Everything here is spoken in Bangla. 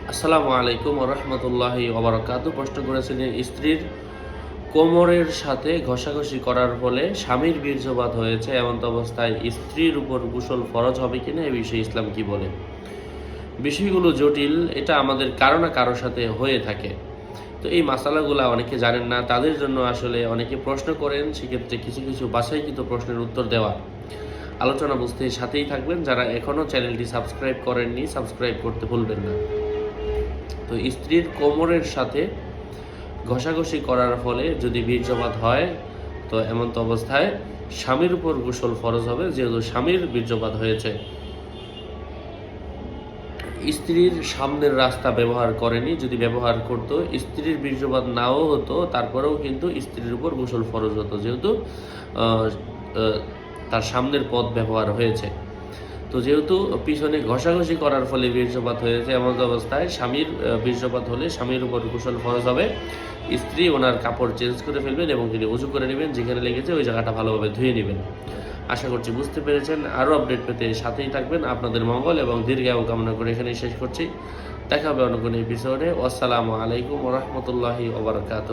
আসসালামু আলাইকুম ওয়া রাহমাতুল্লাহি ওয়া বারাকাতুহু। প্রশ্ন করেছিলেন, স্ত্রীর কোমরের সাথে ঘষাঘষি করার ফলে স্বামীর বীর্যপাত হয়েছে, এমত অবস্থায় স্ত্রীর উপর গোসল ফরজ হবে কিনা, এ বিষয়ে ইসলাম কি বলে? বিষয়গুলো জটিল, এটা আমাদের কারো না কারোর সাথে হয়ে থাকে। তো এই মাসালাগুলা অনেকে জানেন না, তাদের জন্য আসলে অনেকে প্রশ্ন করেন, সেক্ষেত্রে কিছু কিছু বাছাইকৃত প্রশ্নের উত্তর দেওয়া। আলোচনা বুঝতে সাথেই থাকবেন। যারা এখনও চ্যানেলটি সাবস্ক্রাইব করেননি, সাবস্ক্রাইব করতে ভুলবেন না। তো স্ত্রীর কোমরের সাথে ঘষাঘষি করার ফলে যদি বীর্যপাত হয়, তো এমন অবস্থায় স্বামীর উপর গোসল ফরজ হবে, যেহেতু স্বামীর বীর্যপাত হয়েছে। স্ত্রীর সামনের রাস্তা ব্যবহার করেনি, যদি ব্যবহার করত, স্ত্রীর বীর্যপাত নাও হতো, তারপরেও কিন্তু স্ত্রীর উপর গোসল ফরজ হতো, যেহেতু আহ, আহ, তার সামনের পথ ব্যবহার হয়েছে। তো যেহেতু পিছনে ঘষাঘষি করার ফলে বীর্যপাত হয়েছে, এমন অবস্থায় স্বামীর বীর্যপাত হলে স্বামীর উপর গোসল ফরজ হবে। স্ত্রী ওনার কাপড় চেঞ্জ করে ফেলবেন এবং তিনি উজু করে নেবেন, যেখানে লেগেছে ওই জায়গাটা ভালোভাবে ধুয়ে নেবেন। আশা করছি বুঝতে পেরেছেন। আরও আপডেট পেতে সাথেই থাকবেন। আপনাদের মঙ্গল এবং দীর্ঘায়ু কামনা করে এখানেই শেষ করছি। দেখা হবে অন্য কোনো এপিসোডে। আসসালামু আলাইকুম ওয়া রাহমাতুল্লাহি ওয়া বারাকাতুহু।